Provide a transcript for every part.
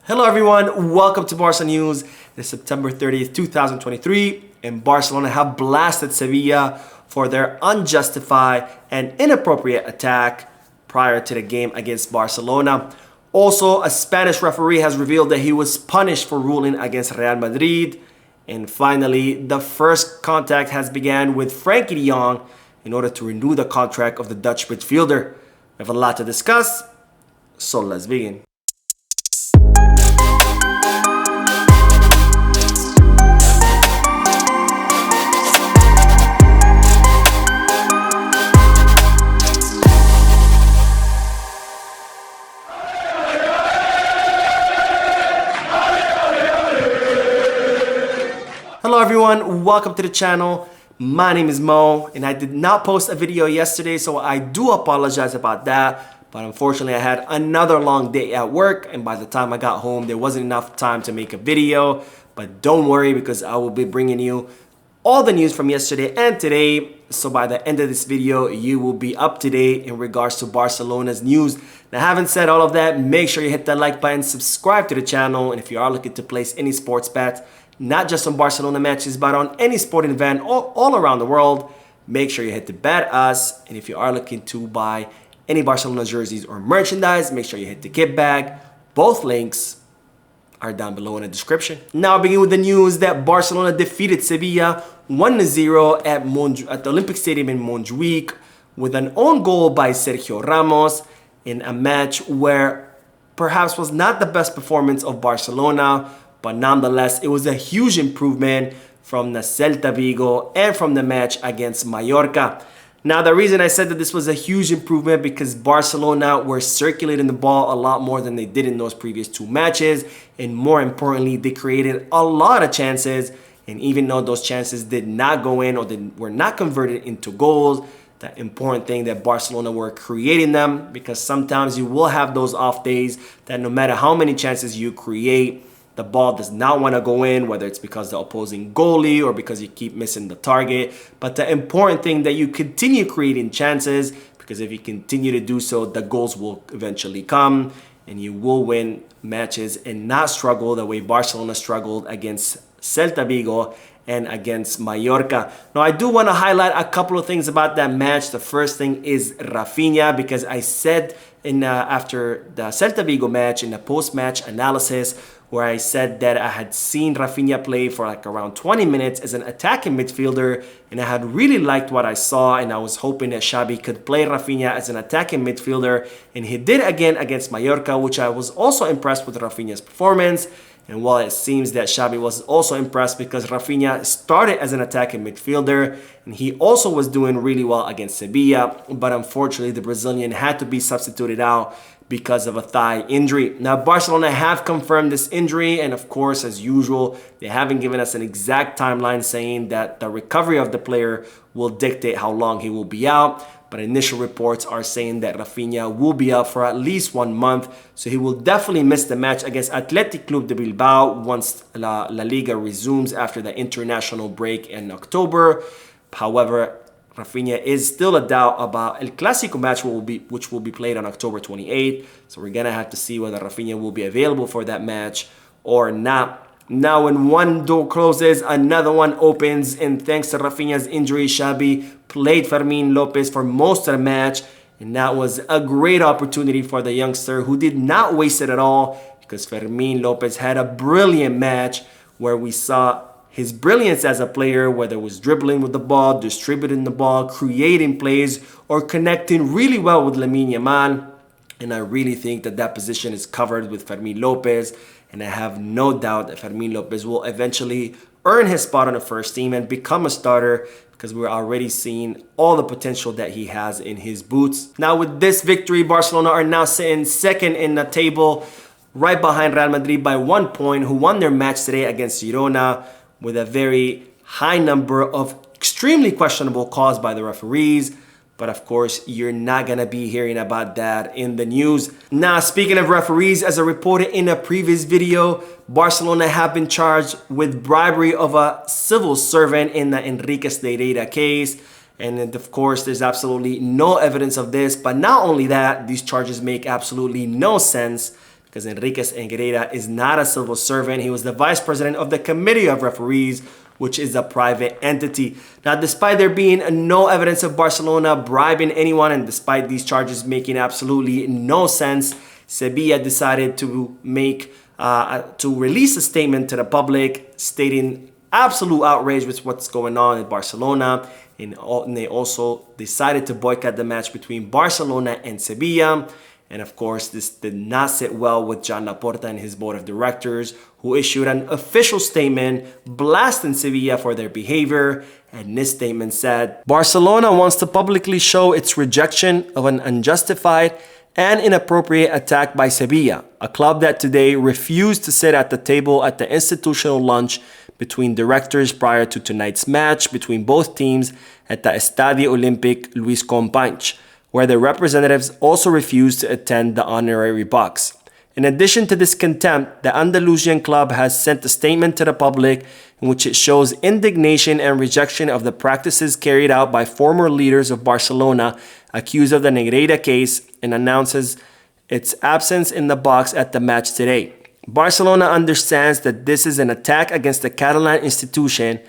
Hello everyone, welcome to Barca News. It's September 30th, 2023, and Barcelona have blasted Sevilla for their unjustified and inappropriate attack prior to the game against Barcelona. Also, a Spanish referee has revealed that he was punished for ruling against Real Madrid. And finally, the first contact has begun with Frankie de Jong in order to renew the contract of the Dutch midfielder. We have a lot to discuss, so let's begin. Hello everyone, welcome to the channel. My name is Mo and I did not post a video yesterday, so I do apologize about that. But unfortunately I had another long day at work, and by the time I got home there wasn't enough time to make a video. But don't worry, because I will be bringing you all the news from yesterday and today. So by the end of this video you will be up to date in regards to Barcelona's news. Now, having said all of that, make sure you hit that like button, subscribe to the channel, and if you are looking to place any sports bets, not just on Barcelona matches, but on any sporting event all around the world, make sure you hit the Bet Us. And if you are looking to buy any Barcelona jerseys or merchandise, make sure you hit the Gift Bag. Both links are down below in the description. Now, begin with the news that Barcelona defeated Sevilla 1-0 at the Olympic Stadium in Montjuic with an own goal by Sergio Ramos in a match where perhaps was not the best performance of Barcelona, but nonetheless, it was a huge improvement from the Celta Vigo and from the match against Mallorca. Now, the reason I said that this was a huge improvement because Barcelona were circulating the ball a lot more than they did in those previous two matches. And more importantly, they created a lot of chances. And even though those chances did not go in or were not converted into goals, the important thing that Barcelona were creating them, because sometimes you will have those off days that no matter how many chances you create, the ball does not want to go in, whether it's because the opposing goalie or because you keep missing the target. But the important thing that you continue creating chances, because if you continue to do so, the goals will eventually come and you will win matches and not struggle the way Barcelona struggled against Celta Vigo and against Mallorca. Now, I do want to highlight a couple of things about that match. The first thing is Rafinha, because I said after the Celta Vigo match in the post-match analysis, where I said that I had seen Rafinha play for like around 20 minutes as an attacking midfielder, and I had really liked what I saw, and I was hoping that Xavi could play Rafinha as an attacking midfielder, and he did again against Mallorca, which I was also impressed with Rafinha's performance. And while it seems that Xavi was also impressed because Rafinha started as an attacking midfielder and he also was doing really well against Sevilla, but unfortunately the Brazilian had to be substituted out because of a thigh injury. Now, Barcelona have confirmed this injury, and of course, as usual, they haven't given us an exact timeline saying that the recovery of the player will dictate how long he will be out. But initial reports are saying that Rafinha will be out for at least 1 month, so he will definitely miss the match against Athletic Club de Bilbao once La Liga resumes after the international break in October. However, Rafinha is still a doubt about El Clásico match, which will be played on October 28th. So we're going to have to see whether Rafinha will be available for that match or not. Now, when one door closes, another one opens, and thanks to Rafinha's injury, Xavi played Fermín López for most of the match, and that was a great opportunity for the youngster who did not waste it at all, because Fermín López had a brilliant match where we saw his brilliance as a player, whether it was dribbling with the ball, distributing the ball, creating plays, or connecting really well with Lamine Yamal. And I really think that that position is covered with Fermín López. And I have no doubt that Fermín López will eventually earn his spot on the first team and become a starter, because we're already seeing all the potential that he has in his boots. Now, with this victory, Barcelona are now sitting second in the table, right behind Real Madrid by 1 point, who won their match today against Girona with a very high number of extremely questionable calls by the referees. But of course, you're not going to be hearing about that in the news. Now, speaking of referees, as I reported in a previous video, Barcelona have been charged with bribery of a civil servant in the Enriquez de Herrera case. And of course, there's absolutely no evidence of this. But not only that, these charges make absolutely no sense, because Enriquez Negreira is not a civil servant. He was the vice president of the Committee of Referees, which is a private entity. Now, despite there being no evidence of Barcelona bribing anyone, and despite these charges making absolutely no sense, Sevilla decided to release a statement to the public stating absolute outrage with what's going on in Barcelona. And they also decided to boycott the match between Barcelona and Sevilla. And of course, this did not sit well with Joan Laporta and his board of directors, who issued an official statement blasting Sevilla for their behavior. And this statement said, "Barcelona wants to publicly show its rejection of an unjustified and inappropriate attack by Sevilla, a club that today refused to sit at the table at the institutional lunch between directors prior to tonight's match between both teams at the Estadio Olímpic Luis Companys, where the representatives also refused to attend the honorary box. In addition to this contempt, the Andalusian club has sent a statement to the public in which it shows indignation and rejection of the practices carried out by former leaders of Barcelona accused of the Negreira case and announces its absence in the box at the match today. Barcelona understands that this is an attack against the Catalan institution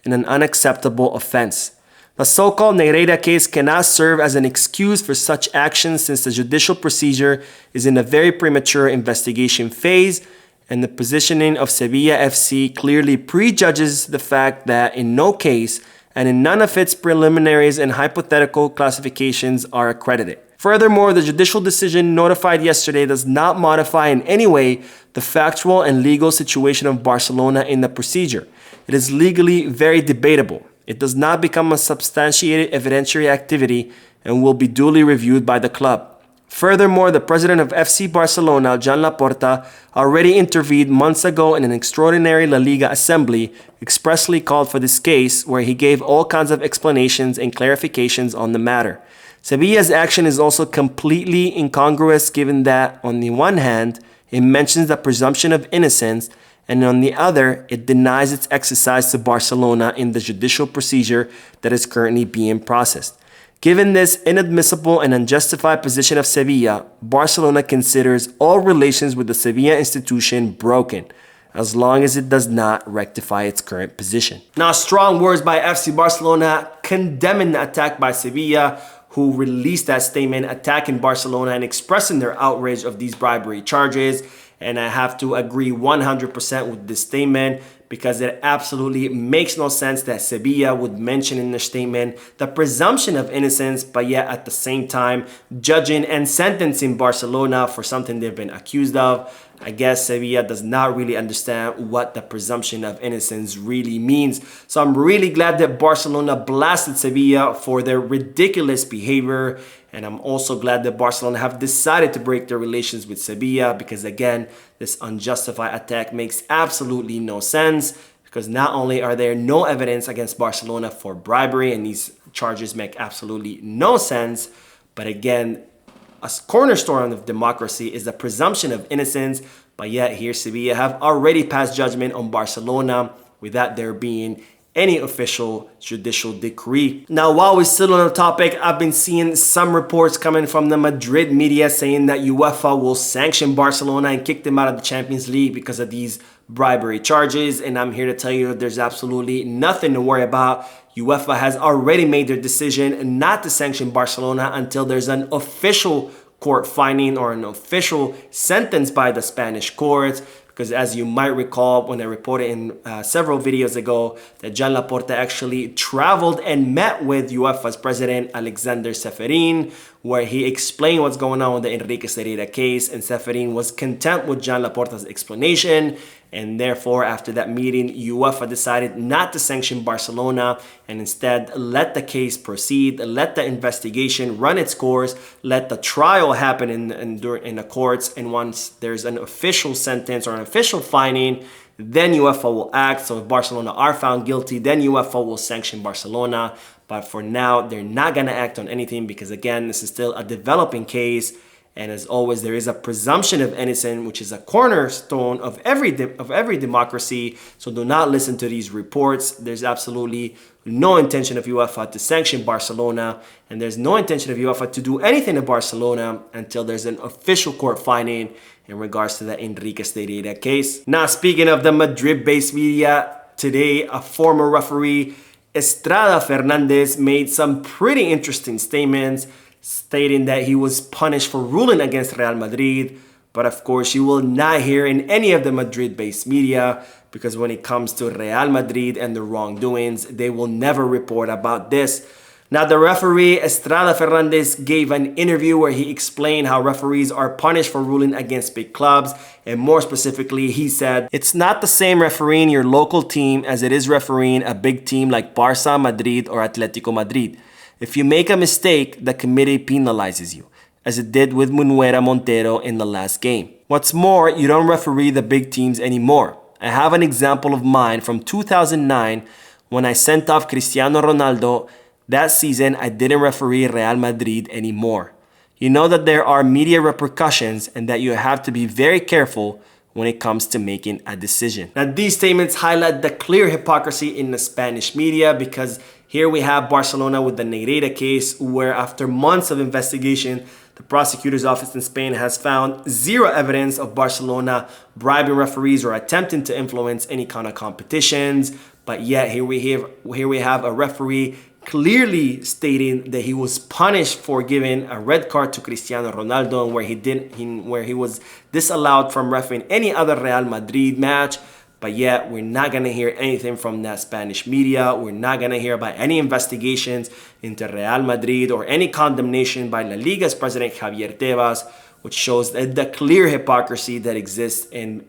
and an unacceptable offense. The so-called Negreira case cannot serve as an excuse for such actions since the judicial procedure is in a very premature investigation phase, and the positioning of Sevilla FC clearly prejudges the fact that in no case and in none of its preliminaries and hypothetical classifications are accredited. Furthermore, the judicial decision notified yesterday does not modify in any way the factual and legal situation of Barcelona in the procedure. It is legally very debatable. It does not become a substantiated evidentiary activity and will be duly reviewed by the club. Furthermore, the president of FC Barcelona, Joan Laporta, already intervened months ago in an extraordinary La Liga assembly, expressly called for this case, where he gave all kinds of explanations and clarifications on the matter. Sevilla's action is also completely incongruous given that, on the one hand, it mentions the presumption of innocence, and on the other, it denies its exercise to Barcelona in the judicial procedure that is currently being processed. Given this inadmissible and unjustified position of Sevilla, Barcelona considers all relations with the Sevilla institution broken, as long as it does not rectify its current position. Now, strong words by FC Barcelona condemning the attack by Sevilla, who released that statement attacking Barcelona and expressing their outrage of these bribery charges. And I have to agree 100% with this statement, because it absolutely makes no sense that Sevilla would mention in their statement the presumption of innocence, but yet at the same time judging and sentencing Barcelona for something they've been accused of. I guess Sevilla does not really understand what the presumption of innocence really means. So I'm really glad that Barcelona blasted Sevilla for their ridiculous behavior. And I'm also glad that Barcelona have decided to break their relations with Sevilla, because again, this unjustified attack makes absolutely no sense, because not only are there no evidence against Barcelona for bribery, and these charges make absolutely no sense, but again, a cornerstone of democracy is the presumption of innocence, but yet here Sevilla have already passed judgment on Barcelona without there being any official judicial decree. Now, while we're still on the topic, I've been seeing some reports coming from the Madrid media saying that UEFA will sanction Barcelona and kick them out of the Champions League because of these bribery charges. And I'm here to tell you that there's absolutely nothing to worry about. UEFA has already made their decision not to sanction Barcelona until there's an official court finding or an official sentence by the Spanish courts. Because as you might recall, when I reported in several videos ago, that Joan Laporta actually traveled and met with UEFA's president, Alexander Ceferin, where he explained what's going on with the Enrique Negreira case, and Ceferin was content with Joan Laporta's explanation. And therefore, after that meeting, UEFA decided not to sanction Barcelona and instead let the case proceed, let the investigation run its course, let the trial happen in the courts. And once there's an official sentence or an official finding, then UEFA will act. So if Barcelona are found guilty, then UEFA will sanction Barcelona. But for now, they're not going to act on anything because, again, this is still a developing case. And as always, there is a presumption of innocence, which is a cornerstone of every democracy. So do not listen to these reports. There's absolutely no intention of UEFA to sanction Barcelona, and there's no intention of UEFA to do anything to Barcelona until there's an official court finding in regards to the Enrique Steirera case. Now, speaking of the Madrid-based media, today a former referee, Estrada Fernandez, made some pretty interesting statements, stating that he was punished for ruling against Real Madrid. But of course, you will not hear in any of the Madrid-based media, because when it comes to Real Madrid and the wrongdoings, they will never report about this. Now, the referee Estrada Fernandez gave an interview where he explained how referees are punished for ruling against big clubs. And more specifically, he said, "It's not the same refereeing your local team as it is refereeing a big team like Barca, Madrid, or Atletico Madrid. If you make a mistake, the committee penalizes you, as it did with Munuera Montero in the last game. What's more, you don't referee the big teams anymore. I have an example of mine from 2009 when I sent off Cristiano Ronaldo. That season, I didn't referee Real Madrid anymore. You know that there are media repercussions and that you have to be very careful when it comes to making a decision." Now, these statements highlight the clear hypocrisy in the Spanish media, because here we have Barcelona with the Negreira case, where after months of investigation, the prosecutor's office in Spain has found zero evidence of Barcelona bribing referees or attempting to influence any kind of competitions. But yet here we have a referee clearly stating that he was punished for giving a red card to Cristiano Ronaldo, and where he was disallowed from refereeing any other Real Madrid match. But yet we're not going to hear anything from that Spanish media. We're not going to hear about any investigations into Real Madrid or any condemnation by La Liga's president Javier Tebas, which shows the clear hypocrisy that exists in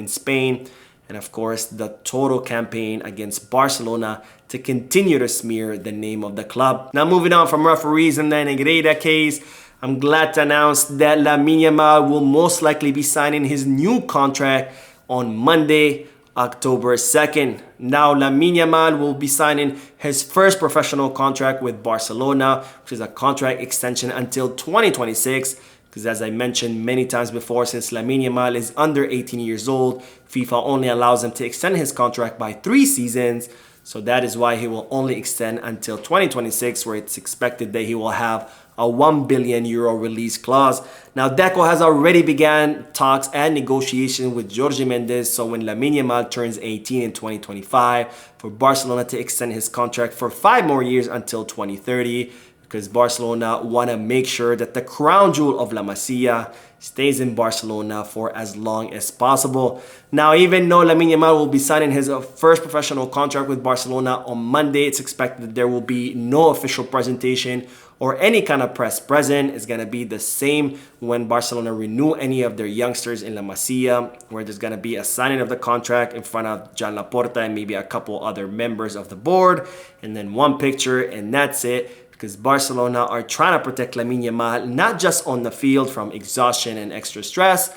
Spain. And of course, the total campaign against Barcelona to continue to smear the name of the club. Now, moving on from referees in the Negreira case, I'm glad to announce that Lamine Yamal will most likely be signing his new contract on Monday, October 2nd. Now, Lamine Yamal will be signing his first professional contract with Barcelona, which is a contract extension until 2026. Because as I mentioned many times before, since Lamine Yamal is under 18 years old, FIFA only allows him to extend his contract by 3 seasons. So that is why he will only extend until 2026, where it's expected that he will have a €1 billion release clause. Now, Deco has already began talks and negotiations with Jorge Mendes, so when Lamine Yamal turns 18 in 2025, for Barcelona to extend his contract for 5 more years until 2030, because Barcelona want to make sure that the crown jewel of La Masia stays in Barcelona for as long as possible. Now, even though Lamine Yamal will be signing his first professional contract with Barcelona on Monday, it's expected that there will be no official presentation or any kind of press present. It's going to be the same when Barcelona renew any of their youngsters in La Masia, where there's going to be a signing of the contract in front of Jan Laporta and maybe a couple other members of the board, and then one picture, and that's it. Because Barcelona are trying to protect Lamine Yamal, not just on the field from exhaustion and extra stress,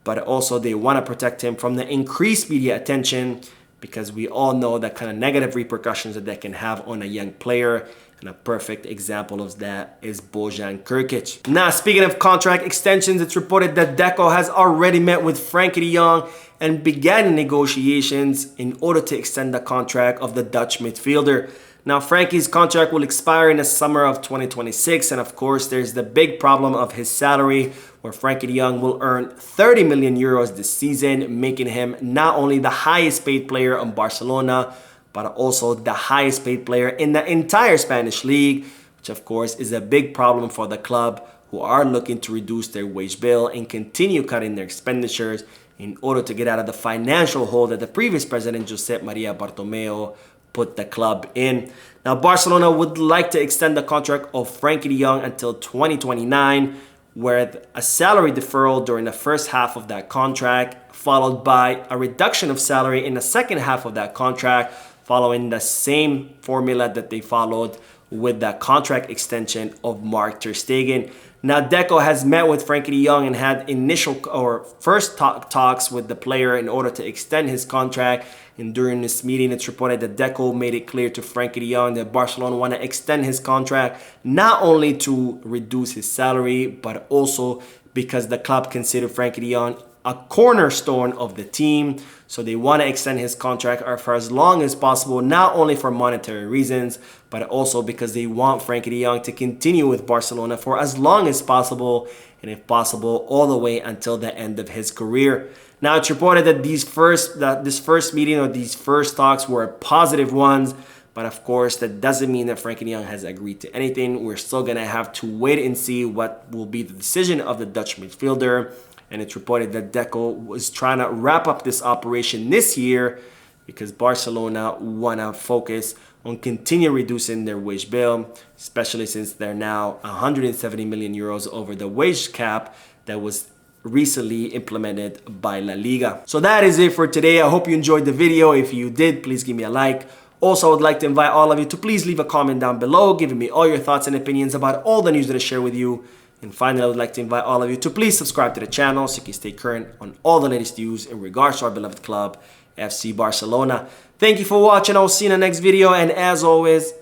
but also they want to protect him from the increased media attention, because we all know the kind of negative repercussions that can have on a young player. And a perfect example of that is Bojan Krkic. Now, speaking of contract extensions, it's reported that Deco has already met with Frankie de Jong and began negotiations in order to extend the contract of the Dutch midfielder. Now, Frankie's contract will expire in the summer of 2026, and of course, there's the big problem of his salary, where Frankie de Jong will earn €30 million this season, making him not only the highest paid player on Barcelona, but also the highest paid player in the entire Spanish league, which of course is a big problem for the club, who are looking to reduce their wage bill and continue cutting their expenditures in order to get out of the financial hole that the previous president, Josep Maria Bartomeu, put the club in. Now, Barcelona would like to extend the contract of Frankie de Jong until 2029, with a salary deferral during the first half of that contract, followed by a reduction of salary in the second half of that contract, following the same formula that they followed with the contract extension of Mark ter Stegen. Now, Deco has met with Frankie de Jong and had initial or first talks with the player in order to extend his contract. And during this meeting, it's reported that Deco made it clear to Frankie de Jong that Barcelona want to extend his contract, not only to reduce his salary, but also because the club considered Frankie de Jong a cornerstone of the team. So they want to extend his contract for as long as possible, not only for monetary reasons, but also because they want Frankie de Jong to continue with Barcelona for as long as possible, and if possible, all the way until the end of his career. Now, it's reported that this first meeting or these first talks were positive ones, but of course, that doesn't mean that Frankie de Jong has agreed to anything. We're still going to have to wait and see what will be the decision of the Dutch midfielder. And it's reported that Deco was trying to wrap up this operation this year because Barcelona want to focus on continue reducing their wage bill, especially since they're now 170 million euros over the wage cap that was recently implemented by La Liga. So that is it for today. I hope you enjoyed the video. If you did, please give me a like. Also, I would like to invite all of you to please leave a comment down below, giving me all your thoughts and opinions about all the news that I share with you. And finally, I would like to invite all of you to please subscribe to the channel so you can stay current on all the latest news in regards to our beloved club, FC Barcelona. Thank you for watching. I will see you in the next video. And as always,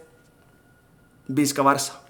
Visca Barça.